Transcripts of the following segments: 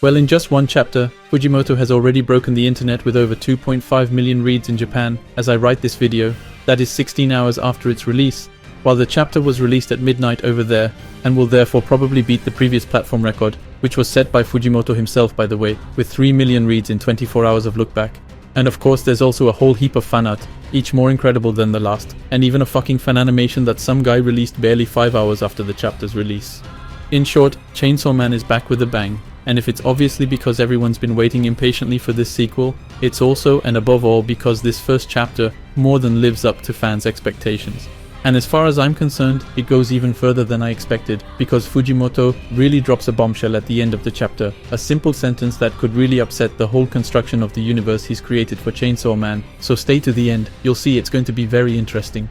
Well, in just one chapter, Fujimoto has already broken the internet with over 2.5 million reads in Japan as I write this video, that is 16 hours after its release, while the chapter was released at midnight over there, and will therefore probably beat the previous platform record, which was set by Fujimoto himself by the way, with 3 million reads in 24 hours of look back. And of course there's also a whole heap of fan art, each more incredible than the last, and even a fucking fan animation that some guy released barely 5 hours after the chapter's release. In short, Chainsaw Man is back with a bang, and if it's obviously because everyone's been waiting impatiently for this sequel, it's also and above all because this first chapter more than lives up to fans' expectations. And as far as I'm concerned, it goes even further than I expected, because Fujimoto really drops a bombshell at the end of the chapter, a simple sentence that could really upset the whole construction of the universe he's created for Chainsaw Man, so stay to the end, you'll see it's going to be very interesting.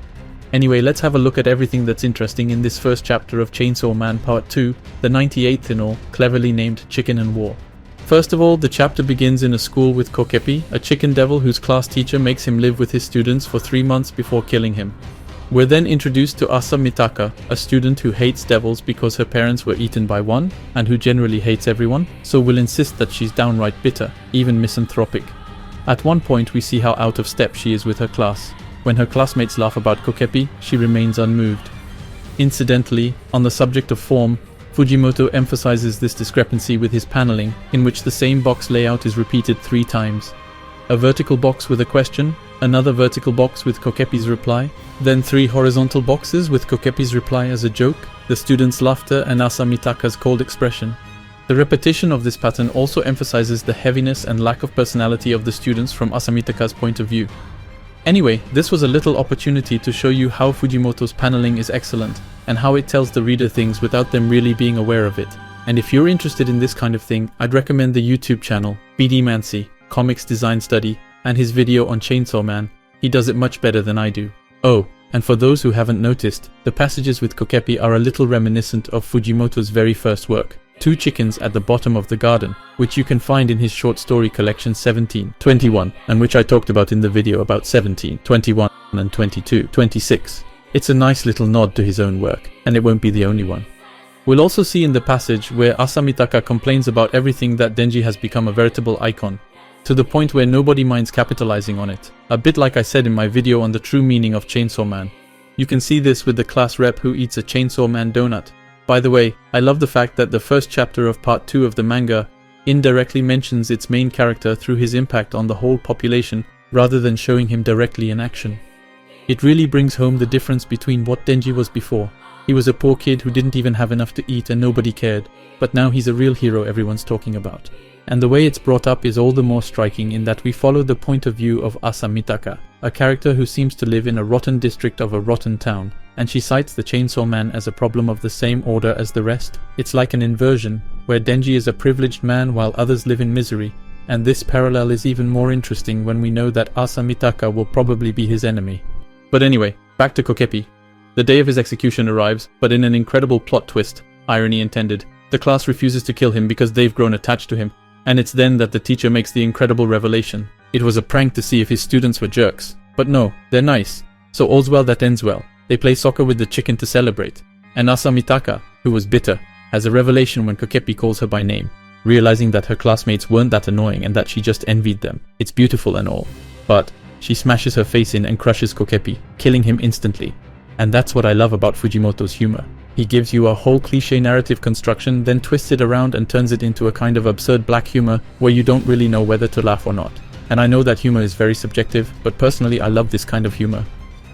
Anyway, let's have a look at everything that's interesting in this first chapter of Chainsaw Man Part 2, the 98th in all, cleverly named Chicken and War. First of all, the chapter begins in a school with Kokepi, a chicken devil whose class teacher makes him live with his students for 3 months before killing him. We're then introduced to Asa Mitaka, a student who hates devils because her parents were eaten by one, and who generally hates everyone, so will insist that she's downright bitter, even misanthropic. At one point we see how out of step she is with her class. When her classmates laugh about Kokepi, she remains unmoved. Incidentally, on the subject of form, Fujimoto emphasizes this discrepancy with his paneling, in which the same box layout is repeated 3 times. A vertical box with a question, another vertical box with Kokepi's reply, then 3 horizontal boxes with Kokepi's reply as a joke, the students' laughter and Asa Mitaka's cold expression. The repetition of this pattern also emphasizes the heaviness and lack of personality of the students from Asa Mitaka's point of view. Anyway, this was a little opportunity to show you how Fujimoto's paneling is excellent, and how it tells the reader things without them really being aware of it. And if you're interested in this kind of thing, I'd recommend the YouTube channel, BD Mancy, Comics Design Study, and his video on Chainsaw Man. He does it much better than I do. Oh, and for those who haven't noticed, the passages with Kokepi are a little reminiscent of Fujimoto's very first work, 2 Chickens at the Bottom of the Garden, which you can find in his short story collection 1721, and which I talked about in the video about 1721 and 2226. It's a nice little nod to his own work, and it won't be the only one. We'll also see in the passage where Asa Mitaka complains about everything that Denji has become a veritable icon, to the point where nobody minds capitalizing on it, a bit like I said in my video on the true meaning of Chainsaw Man. You can see this with the class rep who eats a Chainsaw Man donut. By the way, I love the fact that the first chapter of part 2 of the manga indirectly mentions its main character through his impact on the whole population rather than showing him directly in action. It really brings home the difference between what Denji was before. He was a poor kid who didn't even have enough to eat and nobody cared, but now he's a real hero everyone's talking about. And the way it's brought up is all the more striking in that we follow the point of view of Asa Mitaka, a character who seems to live in a rotten district of a rotten town, and she cites the Chainsaw Man as a problem of the same order as the rest. It's like an inversion, where Denji is a privileged man while others live in misery, and this parallel is even more interesting when we know that Asa Mitaka will probably be his enemy. But anyway, back to Kokepi. The day of his execution arrives, but in an incredible plot twist, irony intended, the class refuses to kill him because they've grown attached to him, and it's then that the teacher makes the incredible revelation. It was a prank to see if his students were jerks. But no, they're nice. So all's well that ends well. They play soccer with the chicken to celebrate. And Asa Mitaka, who was bitter, has a revelation when Kokepi calls her by name, realizing that her classmates weren't that annoying and that she just envied them. It's beautiful and all. But she smashes her face in and crushes Kokepi, killing him instantly. And that's what I love about Fujimoto's humor. He gives you a whole cliché narrative construction, then twists it around and turns it into a kind of absurd black humor where you don't really know whether to laugh or not. And I know that humor is very subjective, but personally I love this kind of humor.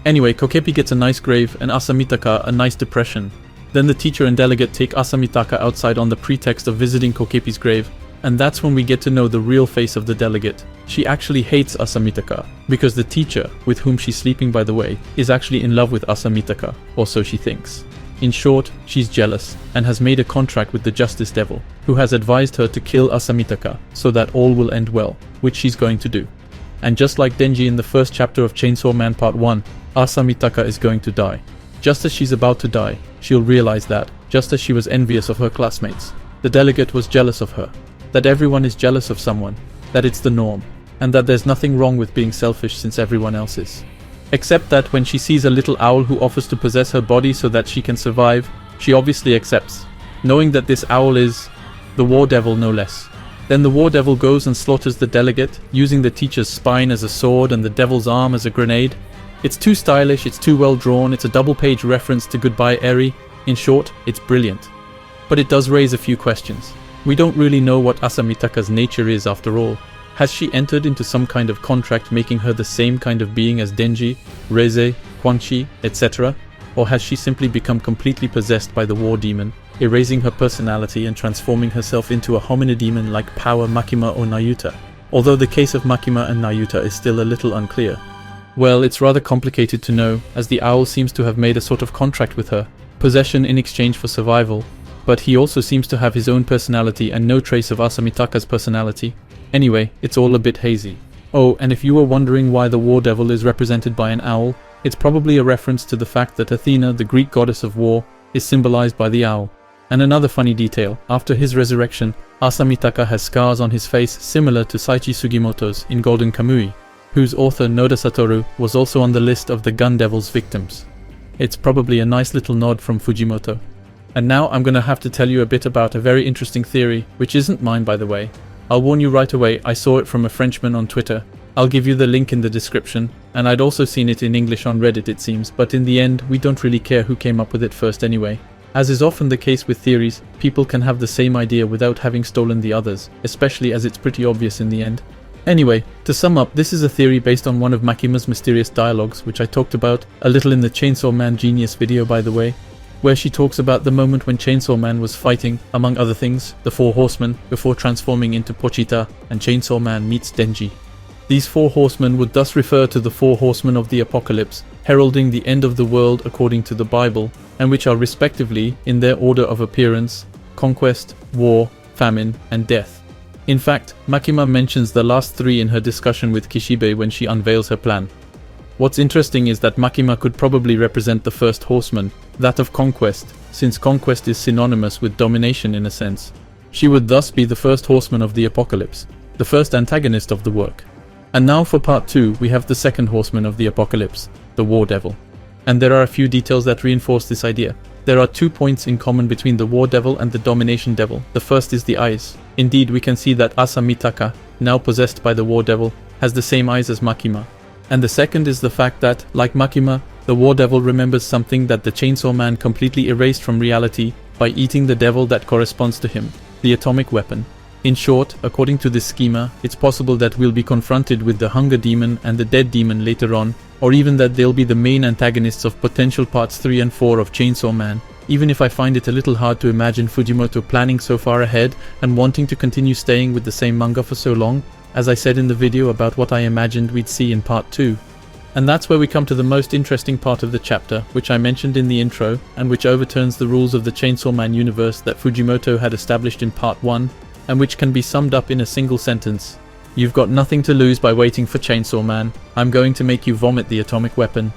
Anyway, Kokepi gets a nice grave and Asa Mitaka a nice depression. Then the teacher and delegate take Asa Mitaka outside on the pretext of visiting Kokepi's grave, and that's when we get to know the real face of the delegate. She actually hates Asa Mitaka, because the teacher, with whom she's sleeping by the way, is actually in love with Asa Mitaka, or so she thinks. In short, she's jealous, and has made a contract with the Justice Devil, who has advised her to kill Asa Mitaka, so that all will end well, which she's going to do. And just like Denji in the first chapter of Chainsaw Man Part 1, Asa Mitaka is going to die. Just as she's about to die, she'll realize that, just as she was envious of her classmates, the delegate was jealous of her, that everyone is jealous of someone, that it's the norm, and that there's nothing wrong with being selfish since everyone else is. Except that when she sees a little owl who offers to possess her body so that she can survive, she obviously accepts, knowing that this owl is the war devil no less. Then the war devil goes and slaughters the delegate, using the teacher's spine as a sword and the devil's arm as a grenade. It's too stylish, it's too well drawn, it's a double-page reference to Goodbye Eri. In short, it's brilliant. But it does raise a few questions. We don't really know what Asa Mitaka's nature is after all. Has she entered into some kind of contract making her the same kind of being as Denji, Reize, Quanchi, etc.? Or has she simply become completely possessed by the war demon, erasing her personality and transforming herself into a hominid demon like Power Makima or Nayuta? Although the case of Makima and Nayuta is still a little unclear. Well, it's rather complicated to know, as the owl seems to have made a sort of contract with her, possession in exchange for survival, but he also seems to have his own personality and no trace of Asa Mitaka's personality. Anyway, it's all a bit hazy. Oh, and if you were wondering why the war devil is represented by an owl, it's probably a reference to the fact that Athena, the Greek goddess of war, is symbolized by the owl. And another funny detail, after his resurrection, Asa Mitaka has scars on his face similar to Saichi Sugimoto's in Golden Kamui, whose author Noda Satoru was also on the list of the Gun Devil's victims. It's probably a nice little nod from Fujimoto. And now I'm gonna have to tell you a bit about a very interesting theory, which isn't mine by the way. I'll warn you right away, I saw it from a Frenchman on Twitter. I'll give you the link in the description, and I'd also seen it in English on Reddit it seems, but in the end, we don't really care who came up with it first anyway. As is often the case with theories, people can have the same idea without having stolen the others, especially as it's pretty obvious in the end. Anyway, to sum up, this is a theory based on one of Makima's mysterious dialogues, which I talked about a little in the Chainsaw Man Genius video by the way, where she talks about the moment when Chainsaw Man was fighting, among other things, the Four Horsemen, before transforming into Pochita, and Chainsaw Man meets Denji. These Four Horsemen would thus refer to the Four Horsemen of the Apocalypse, heralding the end of the world according to the Bible, and which are respectively, in their order of appearance, conquest, war, famine, and death. In fact, Makima mentions the last three in her discussion with Kishibe when she unveils her plan. What's interesting is that Makima could probably represent the first horseman, that of conquest, since conquest is synonymous with domination in a sense. She would thus be the first horseman of the apocalypse, the first antagonist of the work. And now for part 2, we have the second horseman of the apocalypse, the war devil. And there are a few details that reinforce this idea. There are 2 points in common between the war devil and the domination devil. The first is the eyes. Indeed, we can see that Asa Mitaka, now possessed by the war devil, has the same eyes as Makima. And the second is the fact that, like Makima, the war devil remembers something that the Chainsaw Man completely erased from reality by eating the devil that corresponds to him, the atomic weapon. In short, according to this schema, it's possible that we'll be confronted with the hunger demon and the dead demon later on, or even that they'll be the main antagonists of potential parts 3 and 4 of Chainsaw Man, even if I find it a little hard to imagine Fujimoto planning so far ahead and wanting to continue staying with the same manga for so long, as I said in the video about what I imagined we'd see in part 2. And that's where we come to the most interesting part of the chapter, which I mentioned in the intro, and which overturns the rules of the Chainsaw Man universe that Fujimoto had established in part 1, and which can be summed up in a single sentence. You've got nothing to lose by waiting for Chainsaw Man. I'm going to make you vomit the atomic weapon.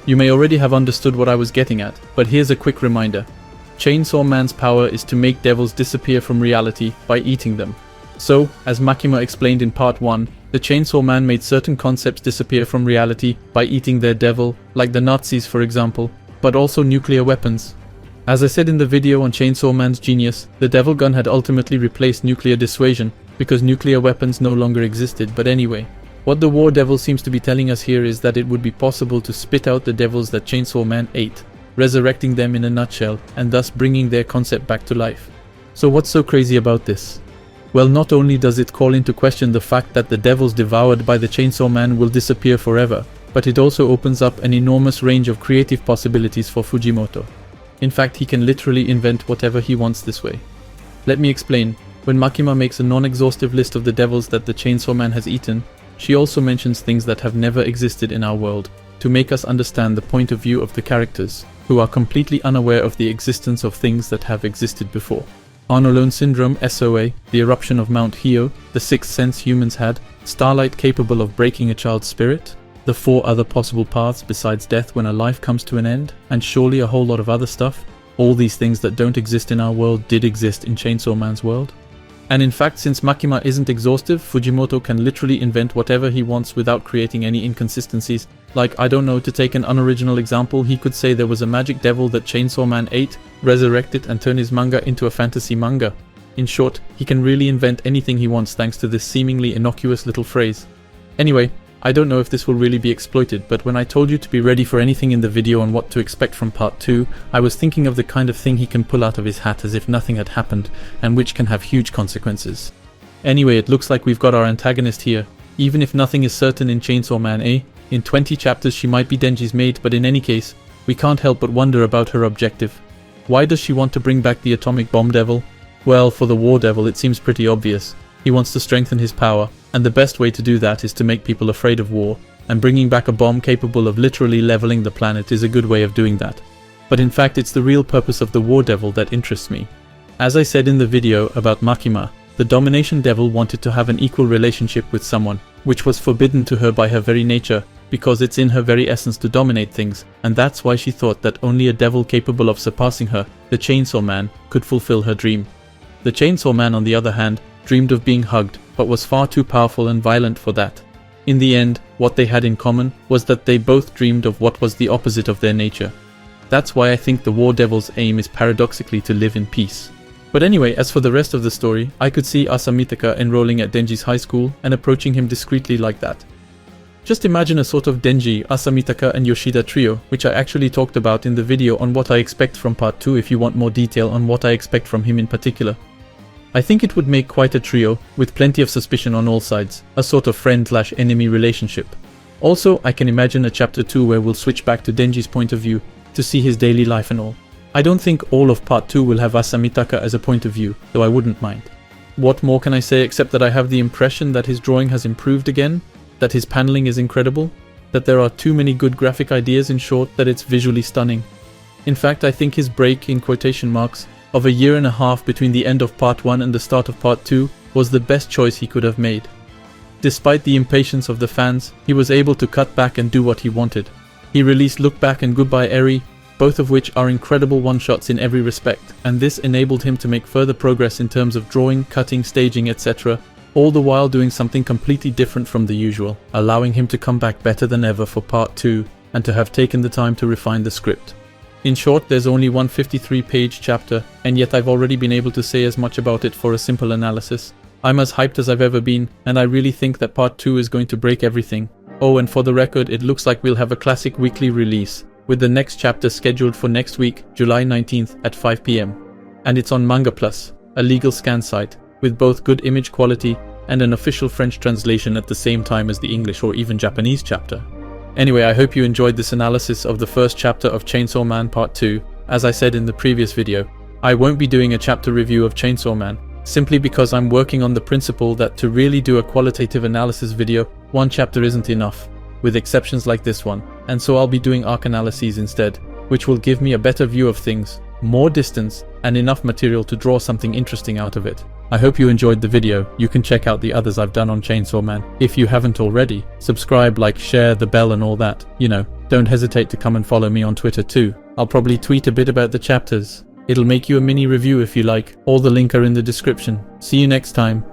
You may already have understood what I was getting at, but here's a quick reminder. Chainsaw Man's power is to make devils disappear from reality by eating them. So, as Makima explained in part 1, the Chainsaw Man made certain concepts disappear from reality by eating their devil, like the Nazis for example, but also nuclear weapons. As I said in the video on Chainsaw Man's genius, the devil gun had ultimately replaced nuclear dissuasion, because nuclear weapons no longer existed. But anyway, what the war devil seems to be telling us here is that it would be possible to spit out the devils that Chainsaw Man ate, resurrecting them in a nutshell, and thus bringing their concept back to life. So what's so crazy about this? Well, not only does it call into question the fact that the devils devoured by the Chainsaw Man will disappear forever, but it also opens up an enormous range of creative possibilities for Fujimoto. In fact, he can literally invent whatever he wants this way. Let me explain. When Makima makes a non-exhaustive list of the devils that the Chainsaw Man has eaten, she also mentions things that have never existed in our world, to make us understand the point of view of the characters, who are completely unaware of the existence of things that have existed before. Arnolone Syndrome, SOA, the eruption of Mount Hio, the sixth sense humans had, starlight capable of breaking a child's spirit, the 4 other possible paths besides death when a life comes to an end, and surely a whole lot of other stuff. All these things that don't exist in our world did exist in Chainsaw Man's world. And in fact, since Makima isn't exhaustive, Fujimoto can literally invent whatever he wants without creating any inconsistencies. Like, I don't know, to take an unoriginal example, he could say there was a magic devil that Chainsaw Man ate, resurrect it, and turn his manga into a fantasy manga. In short, he can really invent anything he wants thanks to this seemingly innocuous little phrase. Anyway, I don't know if this will really be exploited, but when I told you to be ready for anything in the video on what to expect from part 2, I was thinking of the kind of thing he can pull out of his hat as if nothing had happened, and which can have huge consequences. Anyway, it looks like we've got our antagonist here. Even if nothing is certain in Chainsaw Man, eh? In 20 chapters she might be Denji's mate, but in any case, we can't help but wonder about her objective. Why does she want to bring back the atomic bomb devil? Well, for the war devil it seems pretty obvious. He wants to strengthen his power, and the best way to do that is to make people afraid of war, and bringing back a bomb capable of literally leveling the planet is a good way of doing that. But in fact it's the real purpose of the war devil that interests me. As I said in the video about Makima, the domination devil wanted to have an equal relationship with someone, which was forbidden to her by her very nature, because it's in her very essence to dominate things, and that's why she thought that only a devil capable of surpassing her, the Chainsaw Man, could fulfill her dream. The Chainsaw Man, on the other hand, dreamed of being hugged, but was far too powerful and violent for that. In the end, what they had in common was that they both dreamed of what was the opposite of their nature. That's why I think the war devil's aim is paradoxically to live in peace. But anyway, as for the rest of the story, I could see Asa Mitaka enrolling at Denji's high school and approaching him discreetly like that. Just imagine a sort of Denji, Asa Mitaka and Yoshida trio, which I actually talked about in the video on what I expect from part 2 if you want more detail on what I expect from him in particular. I think it would make quite a trio, with plenty of suspicion on all sides, a sort of friend/enemy relationship. Also, I can imagine a chapter 2 where we'll switch back to Denji's point of view, to see his daily life and all. I don't think all of part 2 will have Asa Mitaka as a point of view, though I wouldn't mind. What more can I say except that I have the impression that his drawing has improved again, that his paneling is incredible, that there are too many good graphic ideas, in short, that it's visually stunning. In fact, I think his break, in quotation marks, of a year and a half between the end of part 1 and the start of part 2 was the best choice he could have made. Despite the impatience of the fans, he was able to cut back and do what he wanted. He released Look Back and Goodbye Eri, both of which are incredible one-shots in every respect, and this enabled him to make further progress in terms of drawing, cutting, staging, etc., all the while doing something completely different from the usual, allowing him to come back better than ever for part 2 and to have taken the time to refine the script. In short, there's only one 53-page chapter, and yet I've already been able to say as much about it for a simple analysis. I'm as hyped as I've ever been, and I really think that part 2 is going to break everything. Oh, and for the record, it looks like we'll have a classic weekly release, with the next chapter scheduled for next week, July 19th at 5 PM. And it's on Manga Plus, a legal scan site, with both good image quality and an official French translation at the same time as the English or even Japanese chapter. Anyway, I hope you enjoyed this analysis of the first chapter of Chainsaw Man Part 2. As I said in the previous video, I won't be doing a chapter review of Chainsaw Man, simply because I'm working on the principle that to really do a qualitative analysis video, one chapter isn't enough, with exceptions like this one, and so I'll be doing arc analyses instead, which will give me a better view of things, more distance, and enough material to draw something interesting out of it. I hope you enjoyed the video. You can check out the others I've done on Chainsaw Man if you haven't already. Subscribe, like, share, the bell and all that. You know, don't hesitate to come and follow me on Twitter too. I'll probably tweet a bit about the chapters. It'll make you a mini review if you like. All the links are in the description. See you next time.